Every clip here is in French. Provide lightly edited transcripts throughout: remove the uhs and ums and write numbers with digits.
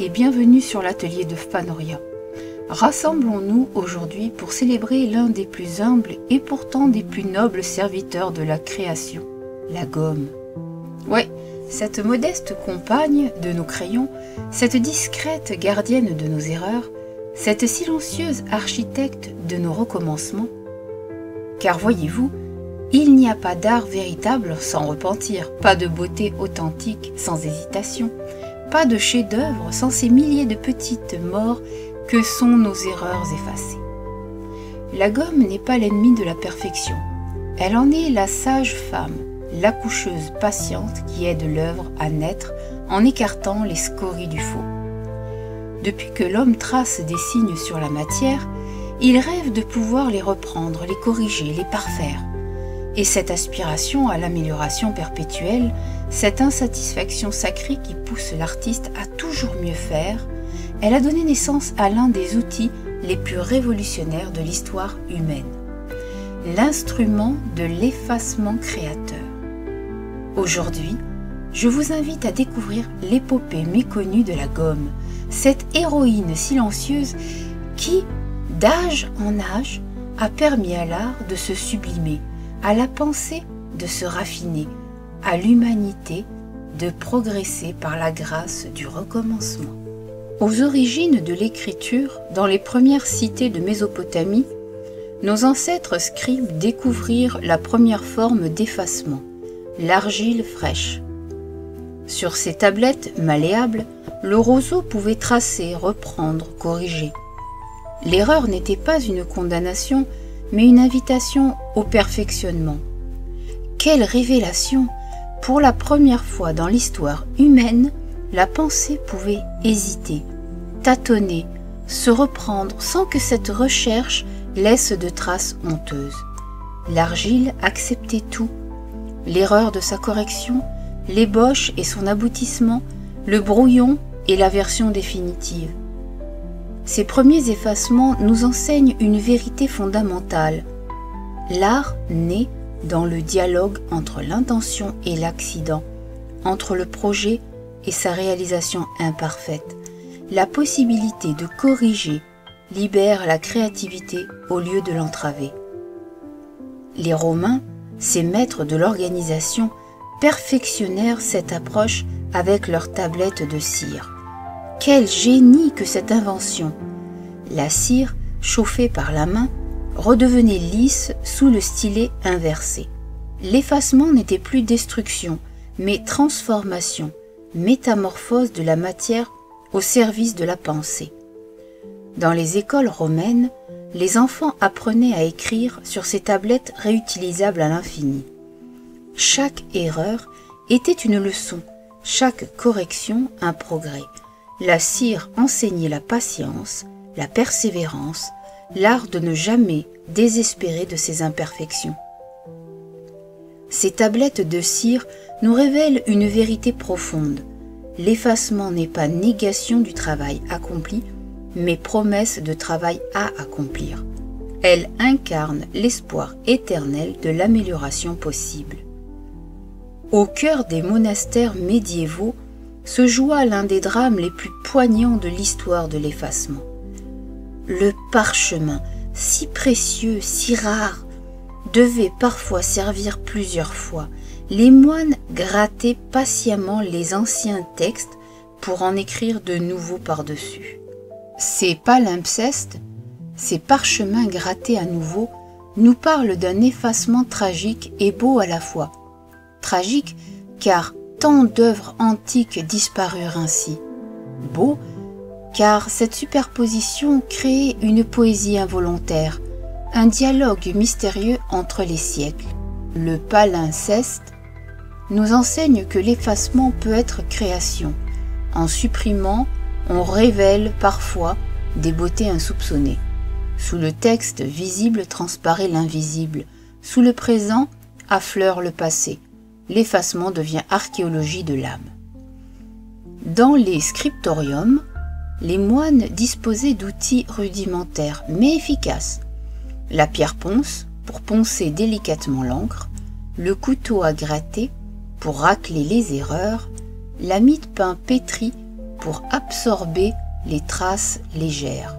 et bienvenue sur l'atelier de Fanoria. Rassemblons-nous aujourd'hui pour célébrer l'un des plus humbles et pourtant des plus nobles serviteurs de la création, la gomme. Ouais, cette modeste compagne de nos crayons, cette discrète gardienne de nos erreurs, cette silencieuse architecte de nos recommencements. Car voyez-vous, il n'y a pas d'art véritable sans repentir, pas de beauté authentique sans hésitation, pas de chef-d'œuvre sans ces milliers de petites morts que sont nos erreurs effacées. La gomme n'est pas l'ennemie de la perfection, elle en est la sage femme, l'accoucheuse patiente qui aide l'œuvre à naître en écartant les scories du faux. Depuis que l'homme trace des signes sur la matière, il rêve de pouvoir les reprendre, les corriger, les parfaire. Et cette aspiration à l'amélioration perpétuelle, cette insatisfaction sacrée qui pousse l'artiste à toujours mieux faire, elle a donné naissance à l'un des outils les plus révolutionnaires de l'histoire humaine, l'instrument de l'effacement créateur. Aujourd'hui, je vous invite à découvrir l'épopée méconnue de la gomme, cette héroïne silencieuse qui, d'âge en âge, a permis à l'art de se sublimer, à la pensée de se raffiner, à l'humanité de progresser par la grâce du recommencement. Aux origines de l'écriture, dans les premières cités de Mésopotamie, nos ancêtres scribes découvrirent la première forme d'effacement, l'argile fraîche. Sur ces tablettes malléables, le roseau pouvait tracer, reprendre, corriger. L'erreur n'était pas une condamnation, mais une invitation au perfectionnement. Quelle révélation! Pour la première fois dans l'histoire humaine, la pensée pouvait hésiter, tâtonner, se reprendre sans que cette recherche laisse de traces honteuses. L'argile acceptait tout, l'erreur de sa correction, l'ébauche et son aboutissement, le brouillon et la version définitive. Ces premiers effacements nous enseignent une vérité fondamentale. L'art naît dans le dialogue entre l'intention et l'accident, entre le projet et sa réalisation imparfaite. La possibilité de corriger libère la créativité au lieu de l'entraver. Les Romains, ces maîtres de l'organisation, perfectionnèrent cette approche avec leurs tablettes de cire. Quel génie que cette invention! La cire, chauffée par la main, redevenait lisse sous le stylet inversé. L'effacement n'était plus destruction, mais transformation, métamorphose de la matière au service de la pensée. Dans les écoles romaines, les enfants apprenaient à écrire sur ces tablettes réutilisables à l'infini. Chaque erreur était une leçon, chaque correction un progrès. La cire enseignait la patience, la persévérance, l'art de ne jamais désespérer de ses imperfections. Ces tablettes de cire nous révèlent une vérité profonde. L'effacement n'est pas négation du travail accompli, mais promesse de travail à accomplir. Elle incarne l'espoir éternel de l'amélioration possible. Au cœur des monastères médiévaux se joua l'un des drames les plus poignants de l'histoire de l'effacement. Le parchemin, si précieux, si rare, devait parfois servir plusieurs fois. Les moines grattaient patiemment les anciens textes pour en écrire de nouveaux par-dessus. Ces palimpsestes, ces parchemins grattés à nouveau, nous parlent d'un effacement tragique et beau à la fois. Tragique car tant d'œuvres antiques disparurent ainsi. Beau, car cette superposition créait une poésie involontaire, un dialogue mystérieux entre les siècles. Le palimpseste nous enseigne que l'effacement peut être création. En supprimant, on révèle parfois des beautés insoupçonnées. Sous le texte visible transparaît l'invisible, sous le présent affleure le passé. L'effacement devient archéologie de l'âme. Dans les scriptoriums, les moines disposaient d'outils rudimentaires mais efficaces. La pierre ponce pour poncer délicatement l'encre, le couteau à gratter pour racler les erreurs, la mie de pain pétrie pour absorber les traces légères.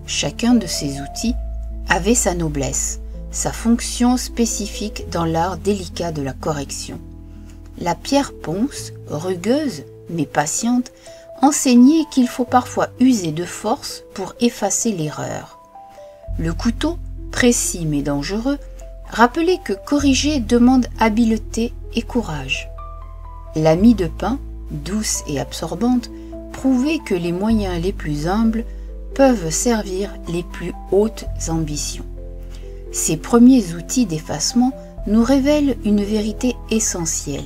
Chacun de ces outils avait sa noblesse, sa fonction spécifique dans l'art délicat de la correction. La pierre ponce, rugueuse mais patiente, enseignait qu'il faut parfois user de force pour effacer l'erreur. Le couteau, précis mais dangereux, rappelait que corriger demande habileté et courage. La mie de pain, douce et absorbante, prouvait que les moyens les plus humbles peuvent servir les plus hautes ambitions. Ces premiers outils d'effacement nous révèlent une vérité essentielle.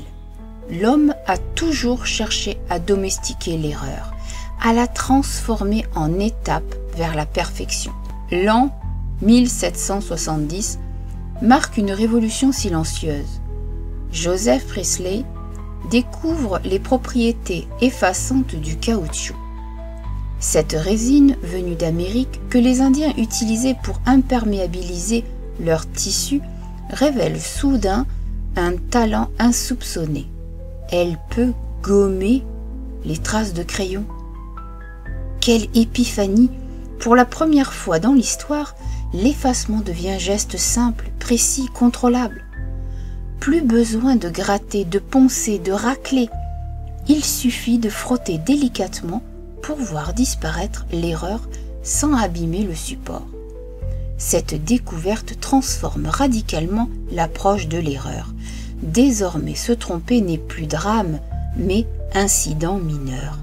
L'homme a toujours cherché à domestiquer l'erreur, à la transformer en étape vers la perfection. L'an 1770 marque une révolution silencieuse. Joseph Priestley découvre les propriétés effaçantes du caoutchouc. Cette résine venue d'Amérique que les Indiens utilisaient pour imperméabiliser leurs tissus révèle soudain un talent insoupçonné. Elle peut gommer les traces de crayon. Quelle épiphanie! Pour la première fois dans l'histoire, l'effacement devient geste simple, précis, contrôlable. Plus besoin de gratter, de poncer, de racler. Il suffit de frotter délicatement pour voir disparaître l'erreur sans abîmer le support. Cette découverte transforme radicalement l'approche de l'erreur. Désormais, se tromper n'est plus drame, mais incident mineur.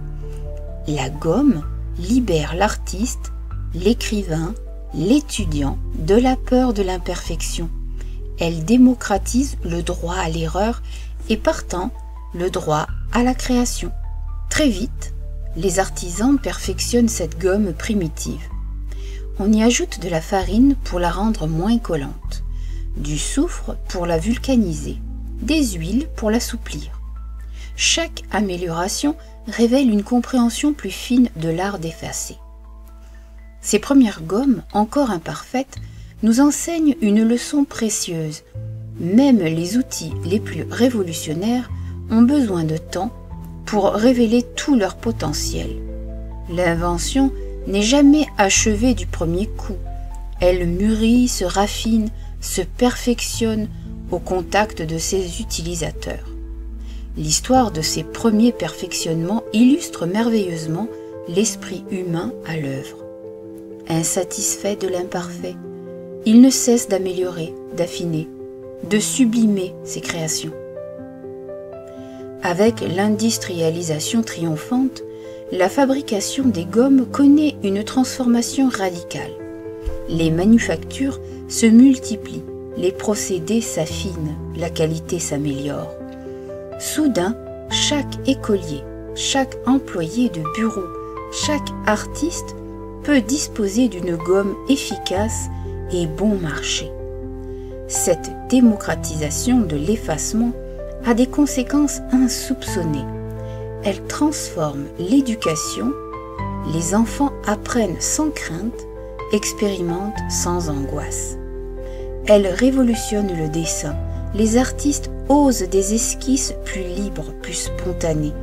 La gomme libère l'artiste, l'écrivain, l'étudiant de la peur de l'imperfection. Elle démocratise le droit à l'erreur et partant le droit à la création. Très vite, les artisans perfectionnent cette gomme primitive. On y ajoute de la farine pour la rendre moins collante, du soufre pour la vulcaniser, des huiles pour l'assouplir. Chaque amélioration révèle une compréhension plus fine de l'art d'effacer. Ces premières gommes, encore imparfaites, nous enseignent une leçon précieuse. Même les outils les plus révolutionnaires ont besoin de temps pour révéler tout leur potentiel. L'invention n'est jamais achevée du premier coup. Elle mûrit, se raffine, se perfectionne au contact de ses utilisateurs. L'histoire de ces premiers perfectionnements illustre merveilleusement l'esprit humain à l'œuvre. Insatisfait de l'imparfait, il ne cesse d'améliorer, d'affiner, de sublimer ses créations. Avec l'industrialisation triomphante, la fabrication des gommes connaît une transformation radicale. Les manufactures se multiplient, les procédés s'affinent, la qualité s'améliore. Soudain, chaque écolier, chaque employé de bureau, chaque artiste peut disposer d'une gomme efficace et bon marché. Cette démocratisation de l'effacement a des conséquences insoupçonnées. Elle transforme l'éducation, les enfants apprennent sans crainte, expérimentent sans angoisse. Elle révolutionne le dessin, les artistes osent des esquisses plus libres, plus spontanées.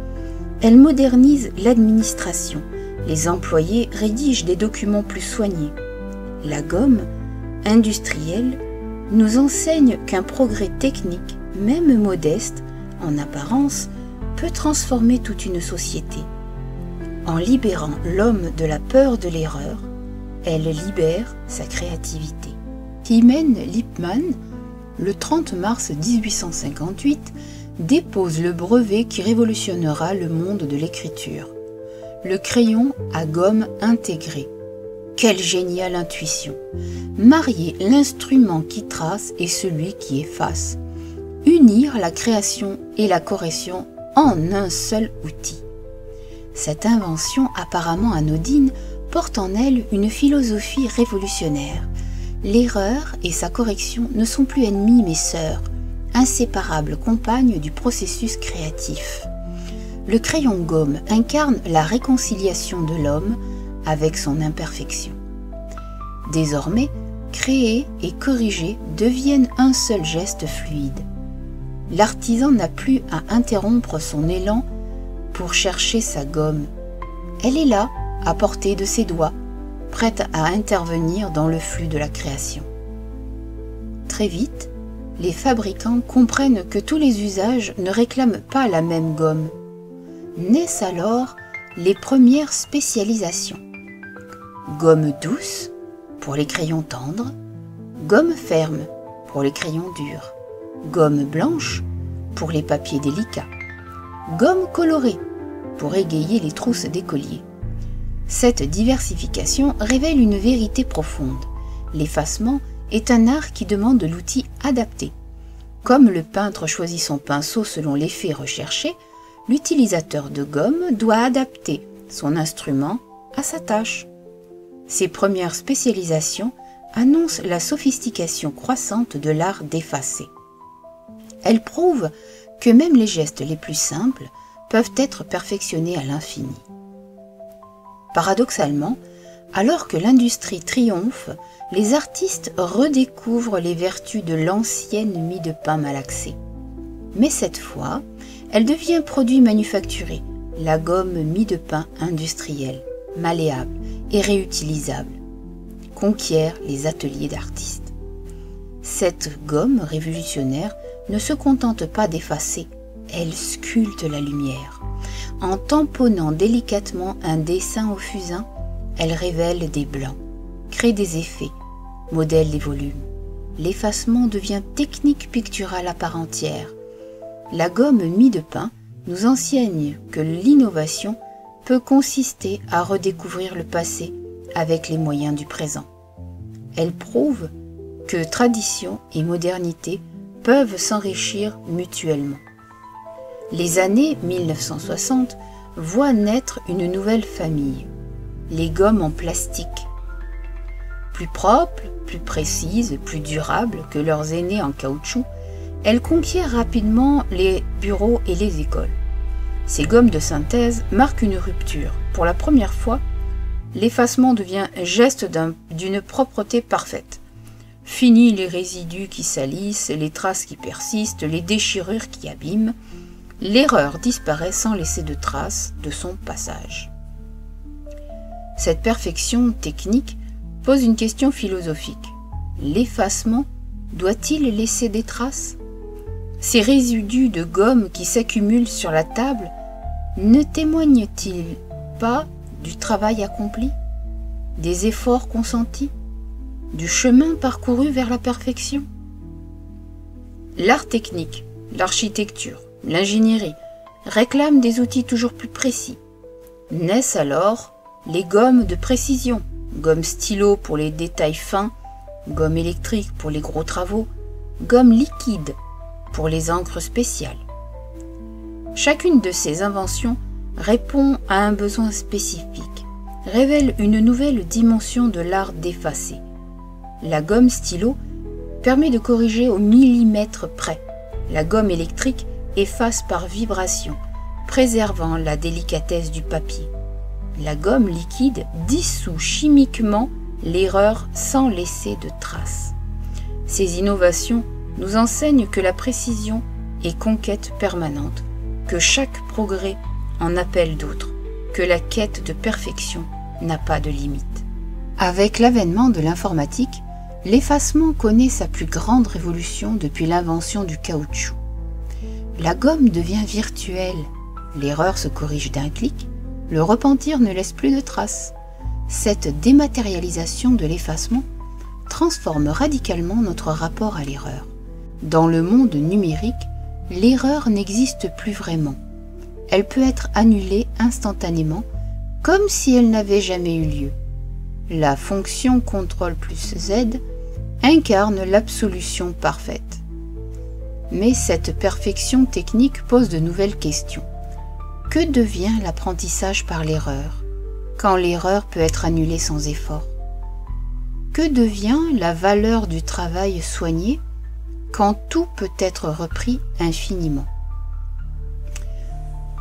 Elle modernise l'administration, les employés rédigent des documents plus soignés. La gomme, industrielle, nous enseigne qu'un progrès technique, même modeste, en apparence, peut transformer toute une société. En libérant l'homme de la peur de l'erreur, elle libère sa créativité. Hymen Lipman, le 30 mars 1858, dépose le brevet qui révolutionnera le monde de l'écriture. Le crayon à gomme intégrée. Quelle géniale intuition! Marier l'instrument qui trace et celui qui efface. Unir la création et la correction en un seul outil. Cette invention apparemment anodine porte en elle une philosophie révolutionnaire. L'erreur et sa correction ne sont plus ennemies mais sœurs, inséparables compagnes du processus créatif. Le crayon gomme incarne la réconciliation de l'homme avec son imperfection. Désormais, créer et corriger deviennent un seul geste fluide. L'artisan n'a plus à interrompre son élan pour chercher sa gomme. Elle est là, à portée de ses doigts, prête à intervenir dans le flux de la création. Très vite, les fabricants comprennent que tous les usages ne réclament pas la même gomme. Naissent alors les premières spécialisations. Gomme douce pour les crayons tendres, gomme ferme pour les crayons durs, gomme blanche pour les papiers délicats, gomme colorée pour égayer les trousses d'écoliers. Cette diversification révèle une vérité profonde. L'effacement est un art qui demande l'outil adapté. Comme le peintre choisit son pinceau selon l'effet recherché, l'utilisateur de gomme doit adapter son instrument à sa tâche. Ces premières spécialisations annoncent la sophistication croissante de l'art d'effacer. Elles prouvent que même les gestes les plus simples peuvent être perfectionnés à l'infini. Paradoxalement, alors que l'industrie triomphe, les artistes redécouvrent les vertus de l'ancienne mie de pain malaxée. Mais cette fois, elle devient produit manufacturé, la gomme mie de pain industrielle, malléable et réutilisable, conquiert les ateliers d'artistes. Cette gomme révolutionnaire ne se contente pas d'effacer, elle sculpte la lumière. En tamponnant délicatement un dessin au fusain, elle révèle des blancs, crée des effets, modèle les volumes. L'effacement devient technique picturale à part entière. La gomme mie de pain nous enseigne que l'innovation peut consister à redécouvrir le passé avec les moyens du présent. Elle prouve que tradition et modernité peuvent s'enrichir mutuellement. Les années 1960 voient naître une nouvelle famille, les gommes en plastique. Plus propres, plus précises, plus durables que leurs aînées en caoutchouc, elles conquièrent rapidement les bureaux et les écoles. Ces gommes de synthèse marquent une rupture. Pour la première fois, l'effacement devient geste d'une propreté parfaite. Fini les résidus qui salissent, les traces qui persistent, les déchirures qui abîment. L'erreur disparaît sans laisser de traces de son passage. Cette perfection technique pose une question philosophique. L'effacement doit-il laisser des traces? Ces résidus de gomme qui s'accumulent sur la table ne témoignent-ils pas du travail accompli, des efforts consentis, du chemin parcouru vers la perfection? L'art technique, l'architecture, l'ingénierie réclament des outils toujours plus précis. Naissent alors les gommes de précision, gomme stylo pour les détails fins, gomme électrique pour les gros travaux, gomme liquide pour les encres spéciales. Chacune de ces inventions répond à un besoin spécifique, révèle une nouvelle dimension de l'art d'effacer. La gomme stylo permet de corriger au millimètre près. La gomme électrique efface par vibration, préservant la délicatesse du papier. La gomme liquide dissout chimiquement l'erreur sans laisser de traces. Ces innovations nous enseignent que la précision est conquête permanente, que chaque progrès en appelle d'autres, que la quête de perfection n'a pas de limite. Avec l'avènement de l'informatique, l'effacement connaît sa plus grande révolution depuis l'invention du caoutchouc. La gomme devient virtuelle, l'erreur se corrige d'un clic, le repentir ne laisse plus de traces. Cette dématérialisation de l'effacement transforme radicalement notre rapport à l'erreur. Dans le monde numérique, l'erreur n'existe plus vraiment. Elle peut être annulée instantanément, comme si elle n'avait jamais eu lieu. La fonction CTRL+Z incarne l'absolution parfaite. Mais cette perfection technique pose de nouvelles questions. Que devient l'apprentissage par l'erreur, quand l'erreur peut être annulée sans effort? Que devient la valeur du travail soigné, quand tout peut être repris infiniment?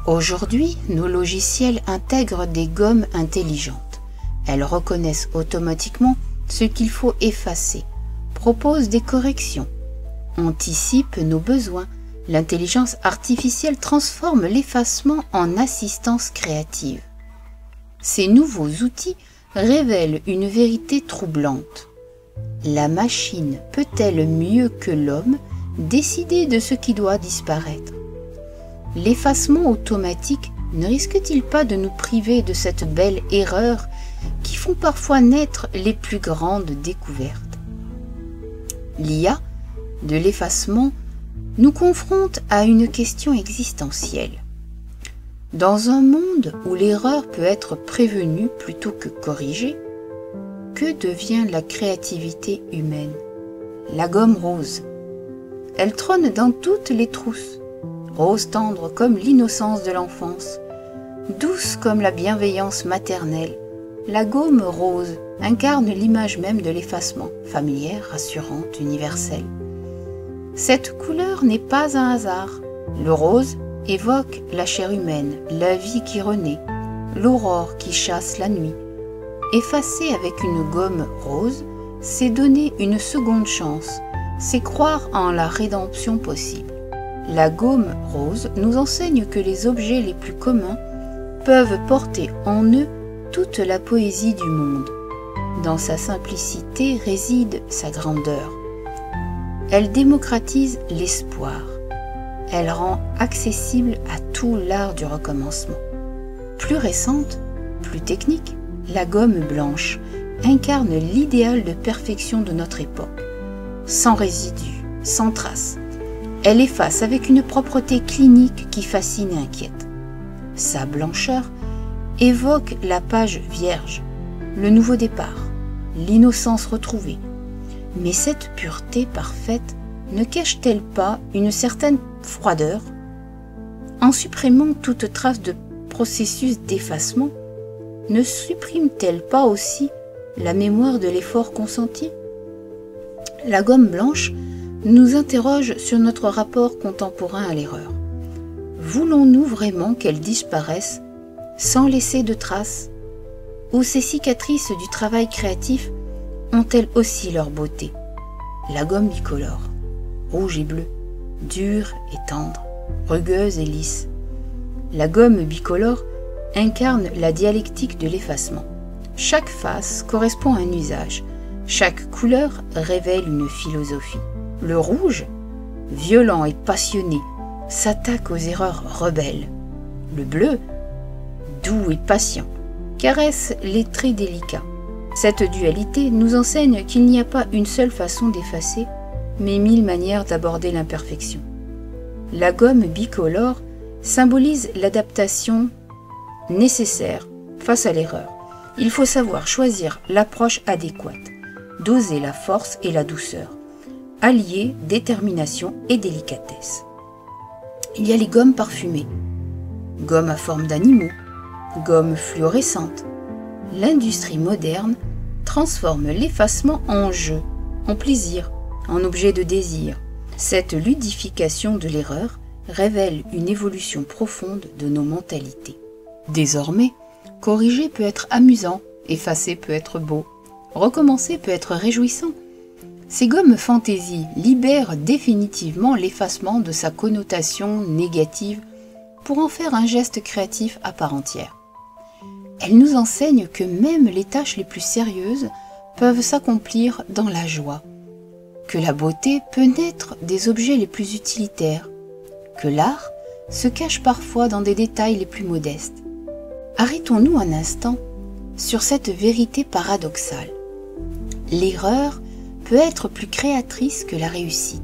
Aujourd'hui, nos logiciels intègrent des gommes intelligentes. Elles reconnaissent automatiquement ce qu'il faut effacer, proposent des corrections, anticipent nos besoins. L'intelligence artificielle transforme l'effacement en assistance créative. Ces nouveaux outils révèlent une vérité troublante. La machine peut-elle mieux que l'homme décider de ce qui doit disparaître? L'effacement automatique ne risque-t-il pas de nous priver de cette belle erreur qui font parfois naître les plus grandes découvertes? L'IA de l'effacement nous confronte à une question existentielle. Dans un monde où l'erreur peut être prévenue plutôt que corrigée, que devient la créativité humaine? La gomme rose. Elle trône dans toutes les trousses, rose tendre comme l'innocence de l'enfance, douce comme la bienveillance maternelle. La gomme rose incarne l'image même de l'effacement, familière, rassurante, universelle. Cette couleur n'est pas un hasard. Le rose évoque la chair humaine, la vie qui renaît, l'aurore qui chasse la nuit. Effacer avec une gomme rose, c'est donner une seconde chance, c'est croire en la rédemption possible. La gomme rose nous enseigne que les objets les plus communs peuvent porter en eux toute la poésie du monde. Dans sa simplicité réside sa grandeur. Elle démocratise l'espoir. Elle rend accessible à tout l'art du recommencement. Plus récente, plus technique, la gomme blanche incarne l'idéal de perfection de notre époque. Sans résidus, sans traces. Elle efface avec une propreté clinique qui fascine et inquiète. Sa blancheur évoque la page vierge, le nouveau départ, l'innocence retrouvée. Mais cette pureté parfaite ne cache-t-elle pas une certaine froideur? En supprimant toute trace de processus d'effacement, ne supprime-t-elle pas aussi la mémoire de l'effort consenti? La gomme blanche nous interroge sur notre rapport contemporain à l'erreur. Voulons-nous vraiment qu'elle disparaisse sans laisser de traces? Ou ces cicatrices du travail créatif ont-elles aussi leur beauté? La gomme bicolore, rouge et bleu, dure et tendre, rugueuse et lisse. La gomme bicolore incarne la dialectique de l'effacement. Chaque face correspond à un usage, chaque couleur révèle une philosophie. Le rouge, violent et passionné, s'attaque aux erreurs rebelles. Le bleu, doux et patient, caresse les traits délicats. Cette dualité nous enseigne qu'il n'y a pas une seule façon d'effacer, mais 1000 manières d'aborder l'imperfection. La gomme bicolore symbolise l'adaptation nécessaire face à l'erreur. Il faut savoir choisir l'approche adéquate, doser la force et la douceur, allier détermination et délicatesse. Il y a les gommes parfumées, gommes à forme d'animaux, gommes fluorescentes. L'industrie moderne transforme l'effacement en jeu, en plaisir, en objet de désir. Cette ludification de l'erreur révèle une évolution profonde de nos mentalités. Désormais, corriger peut être amusant, effacer peut être beau, recommencer peut être réjouissant. Ces gommes fantaisie libèrent définitivement l'effacement de sa connotation négative pour en faire un geste créatif à part entière. Elles nous enseignent que même les tâches les plus sérieuses peuvent s'accomplir dans la joie, que la beauté peut naître des objets les plus utilitaires, que l'art se cache parfois dans des détails les plus modestes. Arrêtons-nous un instant sur cette vérité paradoxale. L'erreur peut être plus créatrice que la réussite.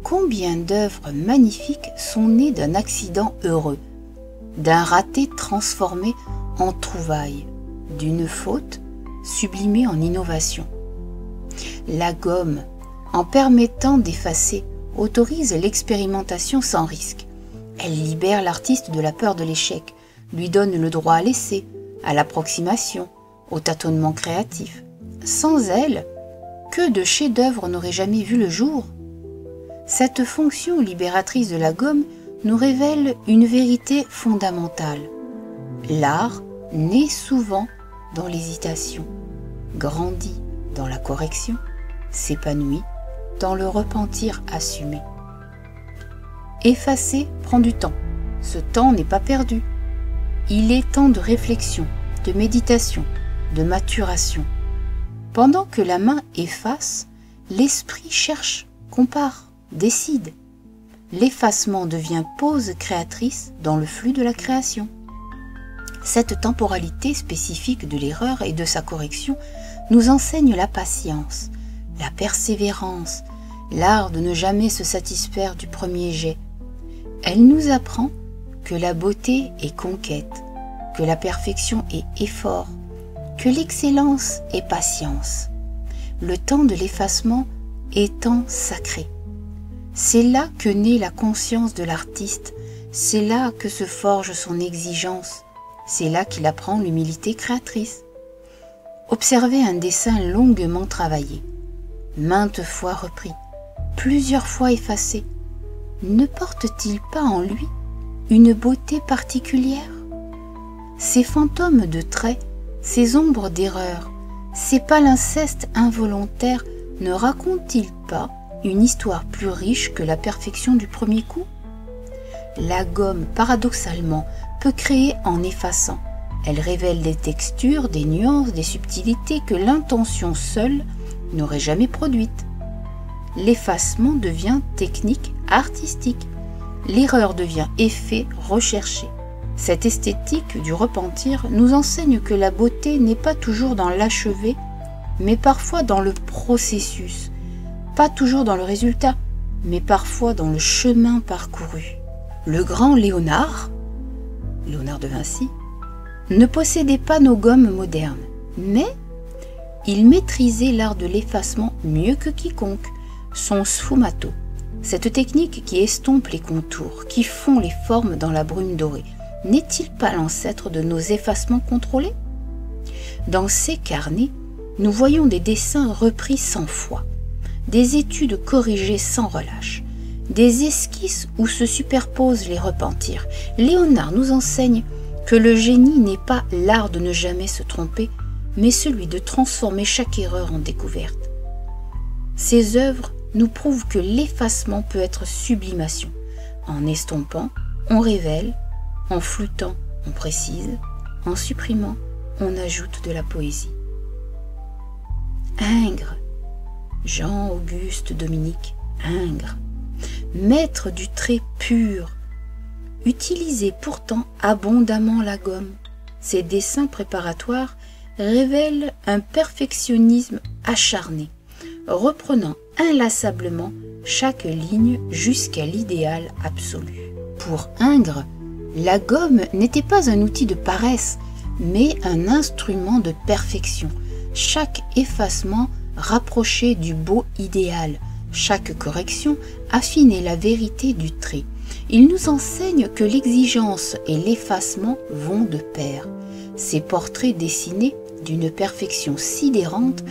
Combien d'œuvres magnifiques sont nées d'un accident heureux, d'un raté transformé en trouvaille, d'une faute sublimée en innovation. La gomme, en permettant d'effacer, autorise l'expérimentation sans risque. Elle libère l'artiste de la peur de l'échec, lui donne le droit à l'essai, à l'approximation, au tâtonnement créatif. Sans elle, que de chefs-d'œuvre n'auraient jamais vu le jour? Cette fonction libératrice de la gomme nous révèle une vérité fondamentale. L'art naît souvent dans l'hésitation, grandit dans la correction, s'épanouit dans le repentir assumé. Effacer prend du temps. Ce temps n'est pas perdu. il est temps de réflexion, de méditation, de maturation. Pendant que la main efface, l'esprit cherche, compare, décide. L'effacement devient pause créatrice dans le flux de la création. Cette temporalité spécifique de l'erreur et de sa correction nous enseigne la patience, la persévérance, l'art de ne jamais se satisfaire du premier jet. Elle nous apprend que la beauté est conquête, que la perfection est effort, que l'excellence est patience. Le temps de l'effacement est temps sacré. C'est là que naît la conscience de l'artiste, c'est là que se forge son exigence, c'est là qu'il apprend l'humilité créatrice. Observez un dessin longuement travaillé, maintes fois repris, plusieurs fois effacé. Ne porte-t-il pas en lui une beauté particulière? Ces fantômes de traits, ces ombres d'erreur, ces palimpsestes involontaires ne racontent-ils pas une histoire plus riche que la perfection du premier coup? La gomme, paradoxalement, peut créer en effaçant. Elle révèle des textures, des nuances, des subtilités que l'intention seule n'aurait jamais produites. L'effacement devient technique artistique. L'erreur devient effet recherché. Cette esthétique du repentir nous enseigne que la beauté n'est pas toujours dans l'achevé, mais parfois dans le processus. Pas toujours dans le résultat, mais parfois dans le chemin parcouru. Le grand Léonard de Vinci, ne possédait pas nos gommes modernes, mais il maîtrisait l'art de l'effacement mieux que quiconque, son sfumato, cette technique qui estompe les contours, qui fond les formes dans la brume dorée. N'est-il pas l'ancêtre de nos effacements contrôlés? Dans ces carnets, nous voyons des dessins repris 100 fois, des études corrigées sans relâche, des esquisses où se superposent les repentirs. Léonard nous enseigne que le génie n'est pas l'art de ne jamais se tromper, mais celui de transformer chaque erreur en découverte. Ses œuvres nous prouvent que l'effacement peut être sublimation. En estompant, on révèle, en floutant, on précise, en supprimant, on ajoute de la poésie. Ingres, Jean-Auguste Dominique Ingres, maître du trait pur, utilisait pourtant abondamment la gomme. Ses dessins préparatoires révèlent un perfectionnisme acharné, reprenant inlassablement chaque ligne jusqu'à l'idéal absolu. Pour Ingres, la gomme n'était pas un outil de paresse, mais un instrument de perfection. Chaque effacement rapprochait du beau idéal, chaque correction affinait la vérité du trait. Il nous enseigne que l'exigence et l'effacement vont de pair. Ces portraits dessinés d'une perfection sidérante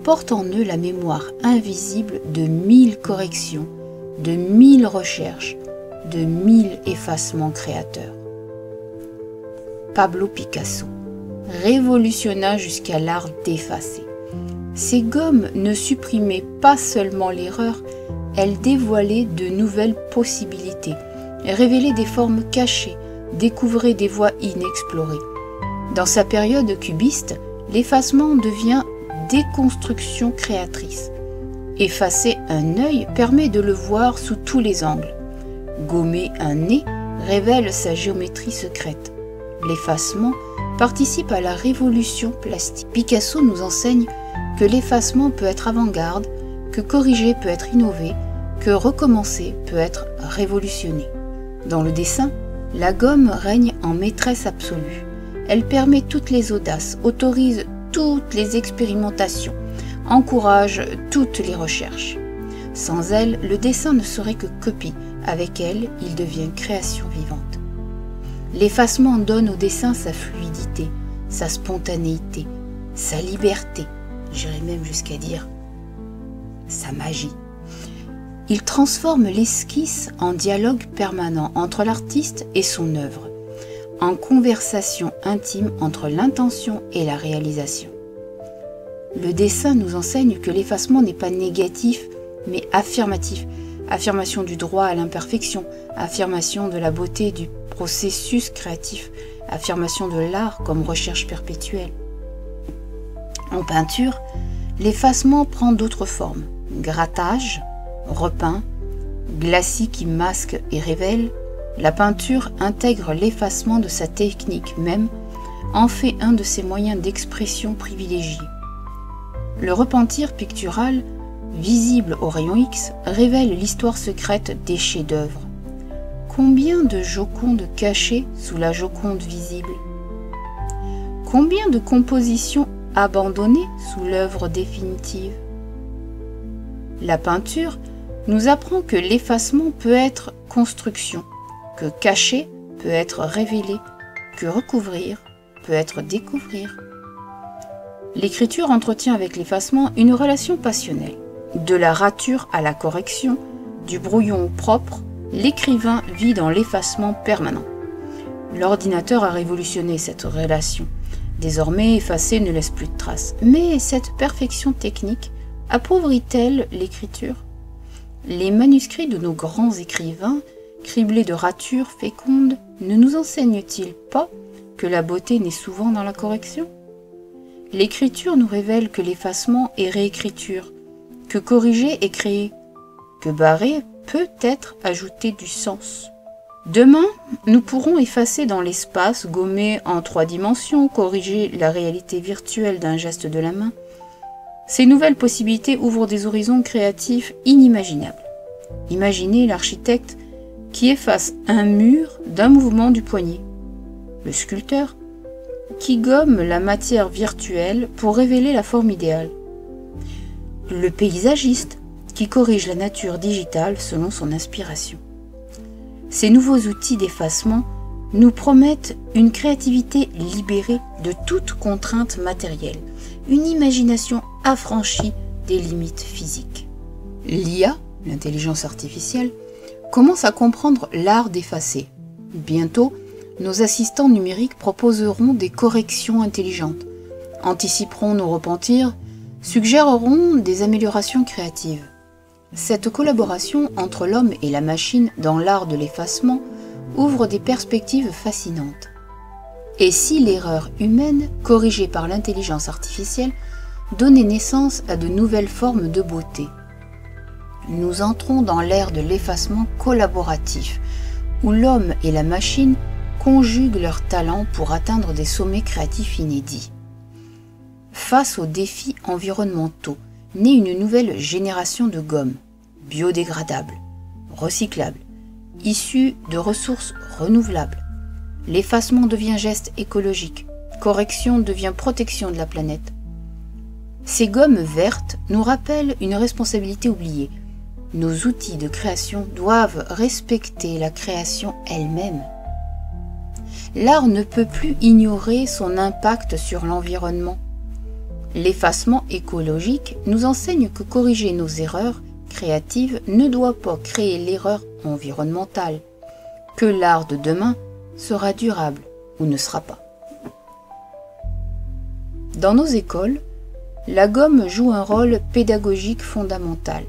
portent en eux la mémoire invisible de 1000 corrections, de 1000 recherches, de 1000 effacements créateurs. Pablo Picasso révolutionna jusqu'à l'art d'effacer. Ces gommes ne supprimaient pas seulement l'erreur, elles dévoilaient de nouvelles possibilités, révélaient des formes cachées, découvraient des voies inexplorées. Dans sa période cubiste, l'effacement devient déconstruction créatrice. Effacer un œil permet de le voir sous tous les angles. Gommer un nez révèle sa géométrie secrète. L'effacement participe à la révolution plastique. Picasso nous enseigne que l'effacement peut être avant-garde, que corriger peut être innové, que recommencer peut être révolutionné. Dans le dessin, la gomme règne en maîtresse absolue. Elle permet toutes les audaces, autorise toutes les expérimentations, encourage toutes les recherches. Sans elle, le dessin ne serait que copie. Avec elle, il devient création vivante. L'effacement donne au dessin sa fluidité, sa spontanéité, sa liberté, j'irais même jusqu'à dire sa magie. Il transforme l'esquisse en dialogue permanent entre l'artiste et son œuvre, en conversation intime entre l'intention et la réalisation. Le dessin nous enseigne que l'effacement n'est pas négatif, mais affirmatif. Affirmation du droit à l'imperfection, affirmation de la beauté du processus créatif, affirmation de l'art comme recherche perpétuelle. En peinture, l'effacement prend d'autres formes. Grattage, repeint, glacis qui masque et révèle, la peinture intègre l'effacement de sa technique même, en fait un de ses moyens d'expression privilégiés. Le repentir pictural, visible au rayon X, révèle l'histoire secrète des chefs-d'œuvre. Combien de Jocondes cachées sous la Joconde visible? Combien de compositions abandonnées sous l'œuvre définitive? La peinture nous apprend que l'effacement peut être construction, que cacher peut être révéler, que recouvrir peut être découvrir. L'écriture entretient avec l'effacement une relation passionnelle. De la rature à la correction, du brouillon au propre, l'écrivain vit dans l'effacement permanent. L'ordinateur a révolutionné cette relation. Désormais, effacer ne laisse plus de traces. Mais cette perfection technique appauvrit-elle l'écriture? Les manuscrits de nos grands écrivains, criblés de ratures fécondes, ne nous enseignent-ils pas que la beauté naît souvent dans la correction? L'écriture nous révèle que l'effacement est réécriture, que corriger est créer, que barrer peut être ajouter du sens. Demain, nous pourrons effacer dans l'espace, gommer en 3 dimensions, corriger la réalité virtuelle d'un geste de la main. Ces nouvelles possibilités ouvrent des horizons créatifs inimaginables. Imaginez l'architecte qui efface un mur d'un mouvement du poignet, le sculpteur qui gomme la matière virtuelle pour révéler la forme idéale, le paysagiste qui corrige la nature digitale selon son inspiration. Ces nouveaux outils d'effacement nous promettent une créativité libérée de toute contrainte matérielle, une imagination affranchie des limites physiques. L'IA, l'intelligence artificielle, commence à comprendre l'art d'effacer. Bientôt, nos assistants numériques proposeront des corrections intelligentes, anticiperont nos repentirs, suggéreront des améliorations créatives. Cette collaboration entre l'homme et la machine dans l'art de l'effacement ouvre des perspectives fascinantes. Et si l'erreur humaine, corrigée par l'intelligence artificielle, donnait naissance à de nouvelles formes de beauté? Nous entrons dans l'ère de l'effacement collaboratif, où l'homme et la machine conjuguent leurs talents pour atteindre des sommets créatifs inédits. Face aux défis environnementaux, naît une nouvelle génération de gommes, biodégradables, recyclables, issues de ressources renouvelables. L'effacement devient geste écologique, correction devient protection de la planète. Ces gommes vertes nous rappellent une responsabilité oubliée. Nos outils de création doivent respecter la création elle-même. L'art ne peut plus ignorer son impact sur l'environnement. L'effacement écologique nous enseigne que corriger nos erreurs créatives ne doit pas créer l'erreur environnementale, que l'art de demain sera durable ou ne sera pas. Dans nos écoles, la gomme joue un rôle pédagogique fondamental.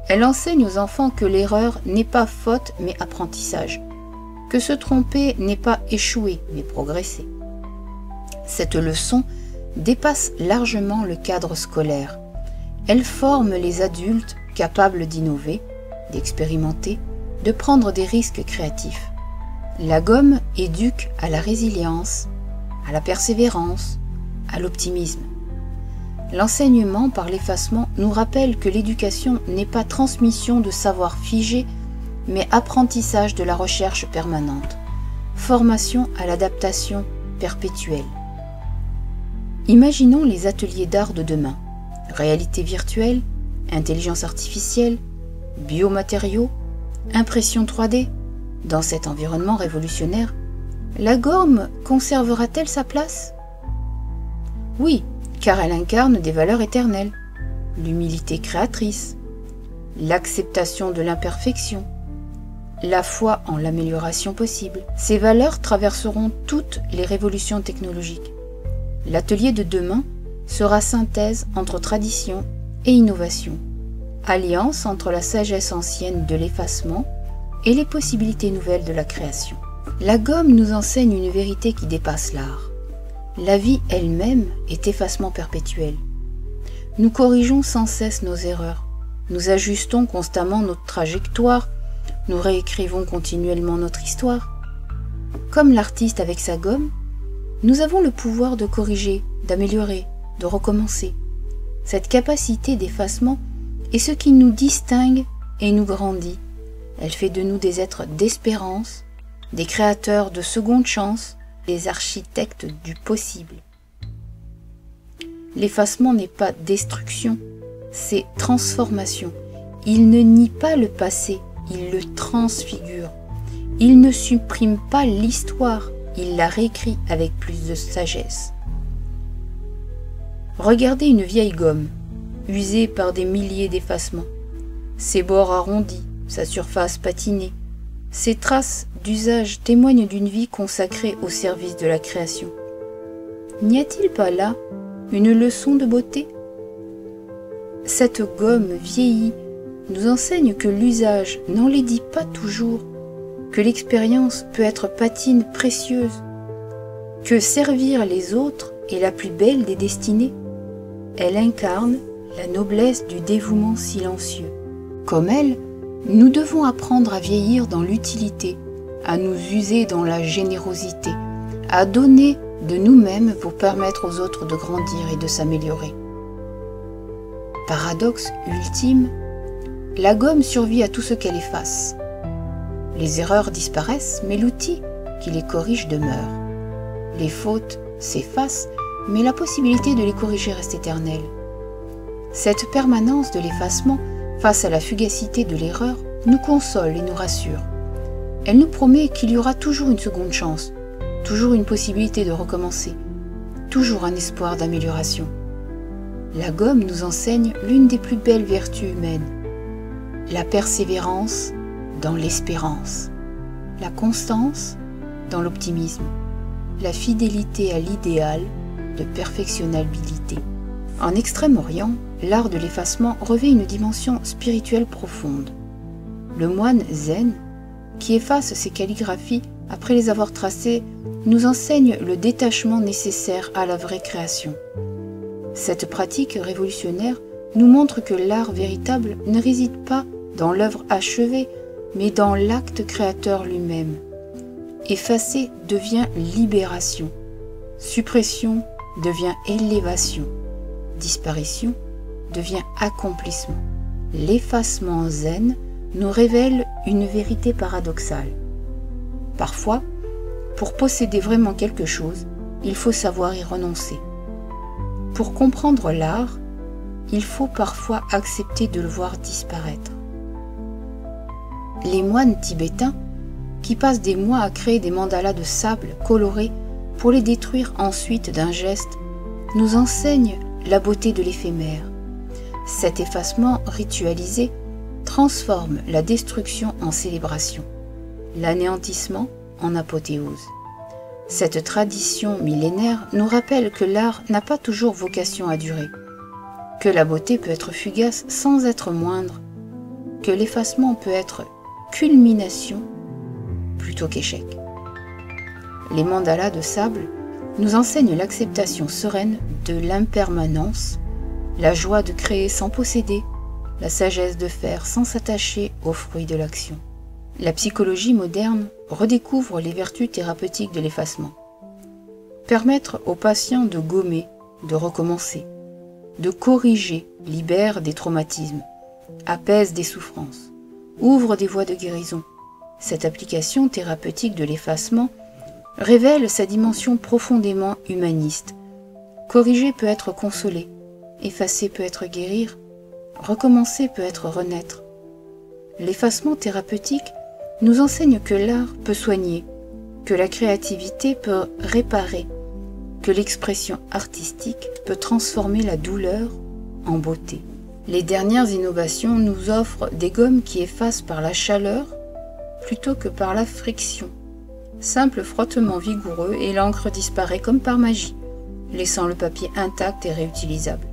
Elle enseigne aux enfants que l'erreur n'est pas faute mais apprentissage, que se tromper n'est pas échouer mais progresser. Cette leçon dépasse largement le cadre scolaire. Elle forme les adultes capables d'innover, d'expérimenter, de prendre des risques créatifs. La gomme éduque à la résilience, à la persévérance, à l'optimisme. L'enseignement par l'effacement nous rappelle que l'éducation n'est pas transmission de savoir figé, mais apprentissage de la recherche permanente, formation à l'adaptation perpétuelle. Imaginons les ateliers d'art de demain. Réalité virtuelle, intelligence artificielle, biomatériaux, impression 3D. Dans cet environnement révolutionnaire, la gomme conservera-t-elle sa place? Oui, car elle incarne des valeurs éternelles, l'humilité créatrice, l'acceptation de l'imperfection, la foi en l'amélioration possible. Ces valeurs traverseront toutes les révolutions technologiques. L'atelier de demain sera synthèse entre tradition et innovation, alliance entre la sagesse ancienne de l'effacement et les possibilités nouvelles de la création. La gomme nous enseigne une vérité qui dépasse l'art. La vie elle-même est effacement perpétuel. Nous corrigeons sans cesse nos erreurs, nous ajustons constamment notre trajectoire, nous réécrivons continuellement notre histoire. Comme l'artiste avec sa gomme, nous avons le pouvoir de corriger, d'améliorer, de recommencer. Cette capacité d'effacement est ce qui nous distingue et nous grandit. Elle fait de nous des êtres d'espérance, des créateurs de seconde chance, des architectes du possible. L'effacement n'est pas destruction, c'est transformation. Il ne nie pas le passé, il le transfigure. Il ne supprime pas l'histoire, il la réécrit avec plus de sagesse. Regardez une vieille gomme, usée par des milliers d'effacements. Ses bords arrondis, sa surface patinée. Ces traces d'usage témoignent d'une vie consacrée au service de la création. N'y a-t-il pas là une leçon de beauté? Cette gomme vieillie nous enseigne que l'usage n'enlaidit pas toujours, que l'expérience peut être patine précieuse, que servir les autres est la plus belle des destinées. Elle incarne la noblesse du dévouement silencieux. Comme elle, nous devons apprendre à vieillir dans l'utilité, à nous user dans la générosité, à donner de nous-mêmes pour permettre aux autres de grandir et de s'améliorer. Paradoxe ultime, la gomme survit à tout ce qu'elle efface. Les erreurs disparaissent, mais l'outil qui les corrige demeure. Les fautes s'effacent, mais la possibilité de les corriger reste éternelle. Cette permanence de l'effacement face à la fugacité de l'erreur nous console et nous rassure. Elle nous promet qu'il y aura toujours une seconde chance, toujours une possibilité de recommencer, toujours un espoir d'amélioration. La gomme nous enseigne l'une des plus belles vertus humaines, la persévérance dans l'espérance, la constance dans l'optimisme, la fidélité à l'idéal de perfectionnabilité. En Extrême-Orient, l'art de l'effacement revêt une dimension spirituelle profonde. Le moine zen, qui efface ses calligraphies après les avoir tracées, nous enseigne le détachement nécessaire à la vraie création. Cette pratique révolutionnaire nous montre que l'art véritable ne réside pas dans l'œuvre achevée, mais dans l'acte créateur lui-même. Effacer devient libération, suppression devient élévation, disparition devient accomplissement. L'effacement zen nous révèle une vérité paradoxale. Parfois, pour posséder vraiment quelque chose, il faut savoir y renoncer. Pour comprendre l'art, il faut parfois accepter de le voir disparaître. Les moines tibétains, qui passent des mois à créer des mandalas de sable colorés pour les détruire ensuite d'un geste, nous enseignent la beauté de l'éphémère. Cet effacement ritualisé transforme la destruction en célébration, l'anéantissement en apothéose. Cette tradition millénaire nous rappelle que l'art n'a pas toujours vocation à durer, que la beauté peut être fugace sans être moindre, que l'effacement peut être culmination plutôt qu'échec. Les mandalas de sable nous enseignent l'acceptation sereine de l'impermanence, la joie de créer sans posséder, la sagesse de faire sans s'attacher aux fruits de l'action. La psychologie moderne redécouvre les vertus thérapeutiques de l'effacement. Permettre aux patients de gommer, de recommencer, de corriger, libère des traumatismes, apaise des souffrances, ouvre des voies de guérison. Cette application thérapeutique de l'effacement révèle sa dimension profondément humaniste. Corriger peut être consoler, effacer peut être guérir, recommencer peut être renaître. L'effacement thérapeutique nous enseigne que l'art peut soigner, que la créativité peut réparer, que l'expression artistique peut transformer la douleur en beauté. Les dernières innovations nous offrent des gommes qui effacent par la chaleur plutôt que par la friction. Simple frottement vigoureux et l'encre disparaît comme par magie, laissant le papier intact et réutilisable.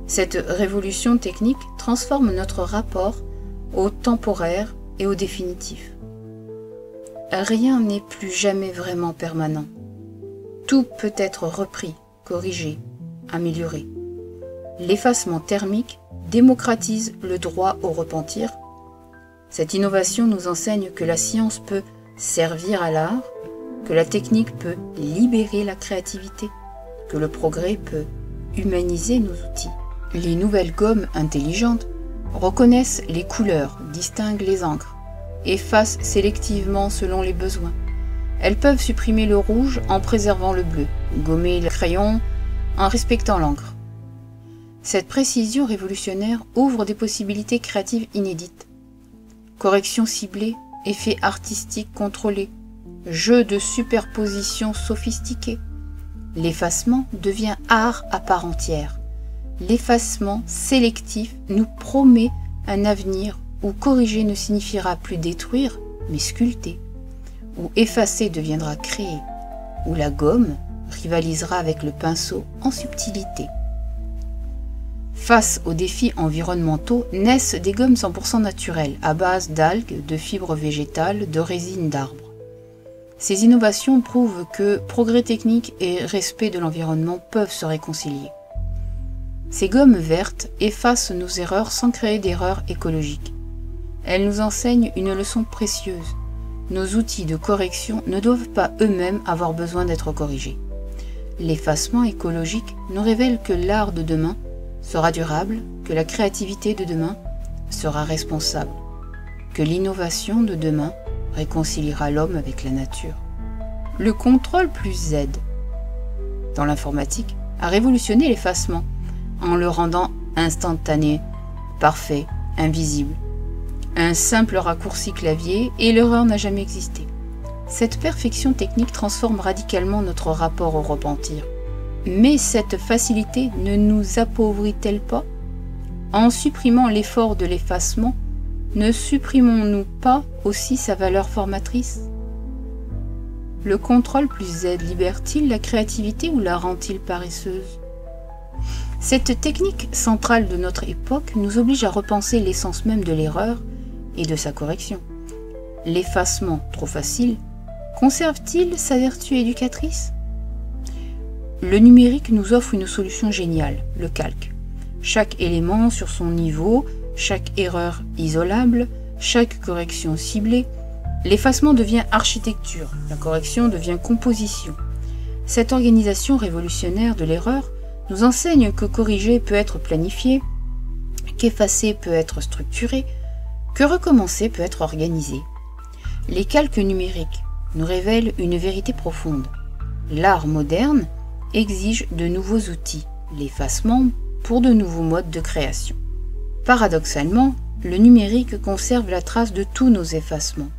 Cette révolution technique transforme notre rapport au temporaire et au définitif. rien n'est plus jamais vraiment permanent. Tout peut être repris, corrigé, amélioré. L'effacement thermique démocratise le droit au repentir. Cette innovation nous enseigne que la science peut servir à l'art, que la technique peut libérer la créativité, que le progrès peut humaniser nos outils. Les nouvelles gommes intelligentes reconnaissent les couleurs, distinguent les encres, effacent sélectivement selon les besoins. Elles peuvent supprimer le rouge en préservant le bleu, gommer le crayon en respectant l'encre. Cette précision révolutionnaire ouvre des possibilités créatives inédites. Correction ciblée, effets artistiques contrôlés, jeux de superposition sophistiqués. L'effacement devient art à part entière. L'effacement sélectif nous promet un avenir où corriger ne signifiera plus détruire, mais sculpter, où effacer deviendra créer, où la gomme rivalisera avec le pinceau en subtilité. Face aux défis environnementaux, naissent des gommes 100% naturelles, à base d'algues, de fibres végétales, de résines d'arbres. Ces innovations prouvent que progrès technique et respect de l'environnement peuvent se réconcilier. Ces gommes vertes effacent nos erreurs sans créer d'erreurs écologiques. Elles nous enseignent une leçon précieuse. Nos outils de correction ne doivent pas eux-mêmes avoir besoin d'être corrigés. L'effacement écologique nous révèle que l'art de demain sera durable, que la créativité de demain sera responsable, que l'innovation de demain réconciliera l'homme avec la nature. Le contrôle plus Z, dans l'informatique, a révolutionné l'effacement en le rendant instantané, parfait, invisible. Un simple raccourci clavier et l'erreur n'a jamais existé. Cette perfection technique transforme radicalement notre rapport au repentir. Mais cette facilité ne nous appauvrit-elle pas? En supprimant l'effort de l'effacement, ne supprimons-nous pas aussi sa valeur formatrice? Le contrôle plus Z libère-t-il la créativité ou la rend-il paresseuse? Cette technique centrale de notre époque nous oblige à repenser l'essence même de l'erreur et de sa correction. L'effacement, trop facile, conserve-t-il sa vertu éducatrice? Le numérique nous offre une solution géniale, le calque. Chaque élément sur son niveau, chaque erreur isolable, chaque correction ciblée. L'effacement devient architecture, la correction devient composition. Cette organisation révolutionnaire de l'erreur nous enseigne que corriger peut être planifié, qu'effacer peut être structuré, que recommencer peut être organisé. Les calques numériques nous révèlent une vérité profonde. L'art moderne exige de nouveaux outils, l'effacement pour de nouveaux modes de création. Paradoxalement, le numérique conserve la trace de tous nos effacements.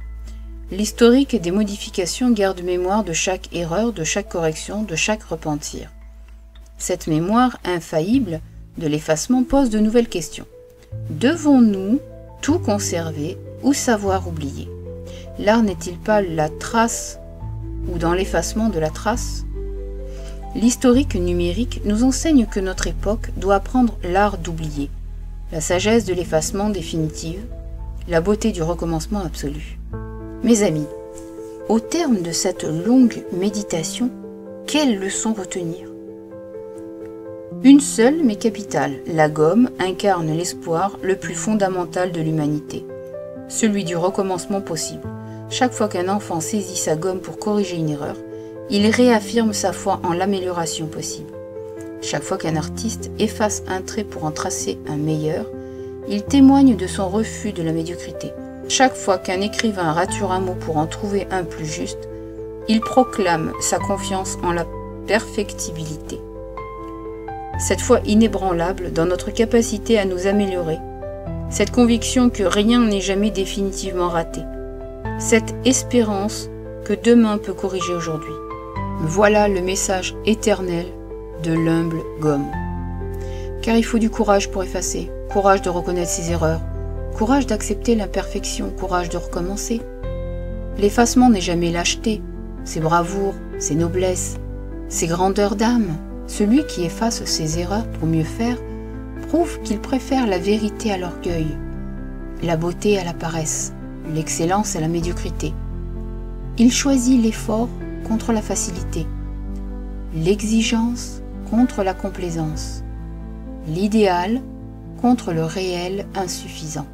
L'historique des modifications garde mémoire de chaque erreur, de chaque correction, de chaque repentir. Cette mémoire infaillible de l'effacement pose de nouvelles questions. Devons-nous tout conserver ou savoir oublier? L'art n'est-il pas la trace ou dans l'effacement de la trace? L'historique numérique nous enseigne que notre époque doit apprendre l'art d'oublier, la sagesse de l'effacement définitive, la beauté du recommencement absolu. Mes amis, au terme de cette longue méditation, quelle leçon retenir? Une seule mais capitale, la gomme incarne l'espoir le plus fondamental de l'humanité, celui du recommencement possible. Chaque fois qu'un enfant saisit sa gomme pour corriger une erreur, il réaffirme sa foi en l'amélioration possible. Chaque fois qu'un artiste efface un trait pour en tracer un meilleur, il témoigne de son refus de la médiocrité. Chaque fois qu'un écrivain rature un mot pour en trouver un plus juste, il proclame sa confiance en la perfectibilité. Cette foi inébranlable dans notre capacité à nous améliorer, cette conviction que rien n'est jamais définitivement raté, cette espérance que demain peut corriger aujourd'hui. Voilà le message éternel de l'humble gomme. Car il faut du courage pour effacer, courage de reconnaître ses erreurs, courage d'accepter l'imperfection, courage de recommencer. L'effacement n'est jamais lâcheté, c'est bravoure, c'est noblesse, c'est grandeur d'âme. Celui qui efface ses erreurs pour mieux faire prouve qu'il préfère la vérité à l'orgueil, la beauté à la paresse, l'excellence à la médiocrité. Il choisit l'effort contre la facilité, l'exigence contre la complaisance, l'idéal contre le réel insuffisant.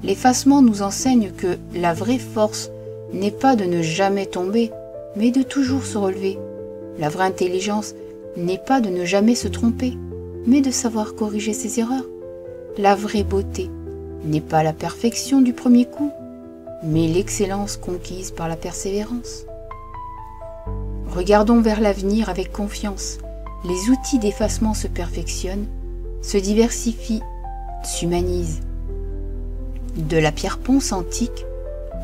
L'effacement nous enseigne que la vraie force n'est pas de ne jamais tomber, mais de toujours se relever. La vraie intelligence n'est pas de ne jamais se tromper, mais de savoir corriger ses erreurs. La vraie beauté n'est pas la perfection du premier coup, mais l'excellence conquise par la persévérance. Regardons vers l'avenir avec confiance. Les outils d'effacement se perfectionnent, se diversifient, s'humanisent. De la pierre ponce antique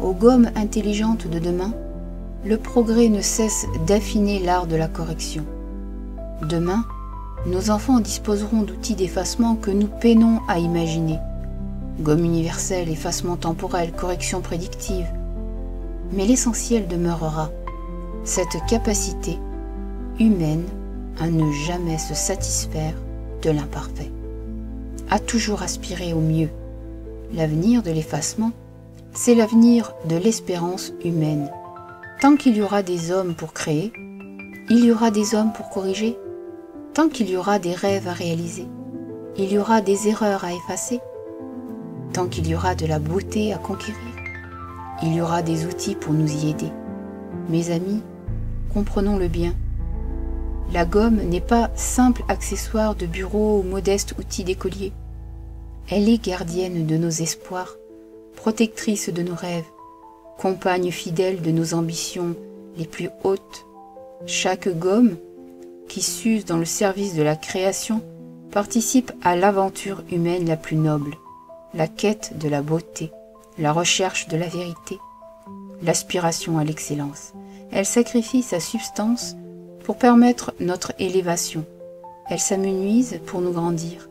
aux gommes intelligentes de demain, le progrès ne cesse d'affiner l'art de la correction. Demain, nos enfants disposeront d'outils d'effacement que nous peinons à imaginer. Gomme universelle, effacement temporel, correction prédictive. Mais l'essentiel demeurera, cette capacité humaine à ne jamais se satisfaire de l'imparfait, à toujours aspirer au mieux. L'avenir de l'effacement, c'est l'avenir de l'espérance humaine. Tant qu'il y aura des hommes pour créer, il y aura des hommes pour corriger. Tant qu'il y aura des rêves à réaliser, il y aura des erreurs à effacer. Tant qu'il y aura de la beauté à conquérir, il y aura des outils pour nous y aider. Mes amis, comprenons-le bien. La gomme n'est pas simple accessoire de bureau ou modeste outil d'écolier. Elle est gardienne de nos espoirs, protectrice de nos rêves, compagne fidèle de nos ambitions les plus hautes. Chaque gomme qui s'use dans le service de la création participe à l'aventure humaine la plus noble, la quête de la beauté, la recherche de la vérité, l'aspiration à l'excellence. Elle sacrifie sa substance pour permettre notre élévation. Elle s'amenuise pour nous grandir.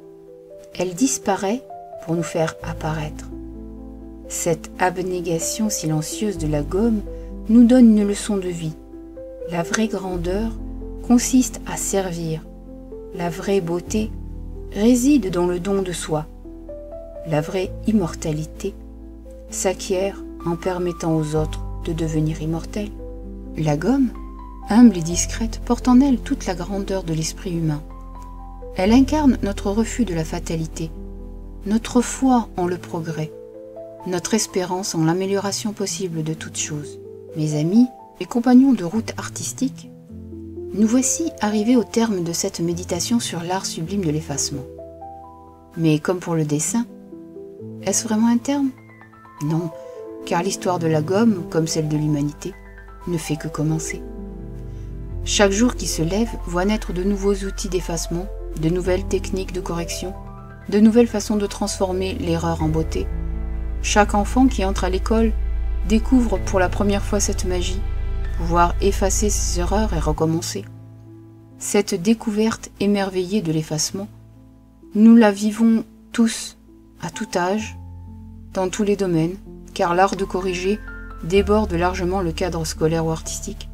Elle disparaît pour nous faire apparaître. Cette abnégation silencieuse de la gomme nous donne une leçon de vie. La vraie grandeur consiste à servir. La vraie beauté réside dans le don de soi. La vraie immortalité s'acquiert en permettant aux autres de devenir immortels. La gomme, humble et discrète, porte en elle toute la grandeur de l'esprit humain. Elle incarne notre refus de la fatalité, notre foi en le progrès, notre espérance en l'amélioration possible de toutes choses. Mes amis et compagnons de route artistique, nous voici arrivés au terme de cette méditation sur l'art sublime de l'effacement. Mais comme pour le dessin, est-ce vraiment un terme? Non, car l'histoire de la gomme, comme celle de l'humanité, ne fait que commencer. Chaque jour qui se lève voit naître de nouveaux outils d'effacement, de nouvelles techniques de correction, de nouvelles façons de transformer l'erreur en beauté. Chaque enfant qui entre à l'école découvre pour la première fois cette magie, pouvoir effacer ses erreurs et recommencer. Cette découverte émerveillée de l'effacement, nous la vivons tous, à tout âge, dans tous les domaines, car l'art de corriger déborde largement le cadre scolaire ou artistique.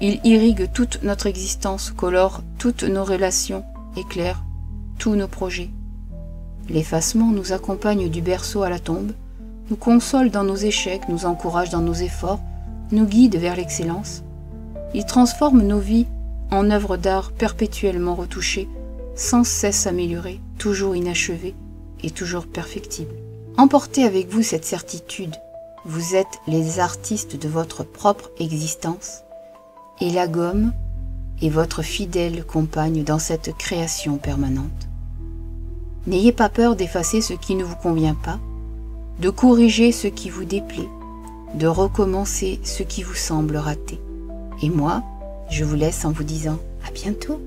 Il irrigue toute notre existence, colore toutes nos relations, éclaire tous nos projets. L'effacement nous accompagne du berceau à la tombe, nous console dans nos échecs, nous encourage dans nos efforts, nous guide vers l'excellence. Il transforme nos vies en œuvres d'art perpétuellement retouchées, sans cesse améliorées, toujours inachevées et toujours perfectibles. Emportez avec vous cette certitude, vous êtes les artistes de votre propre existence, et la gomme est votre fidèle compagne dans cette création permanente. N'ayez pas peur d'effacer ce qui ne vous convient pas, de corriger ce qui vous déplaît, de recommencer ce qui vous semble raté. Et moi, je vous laisse en vous disant à bientôt.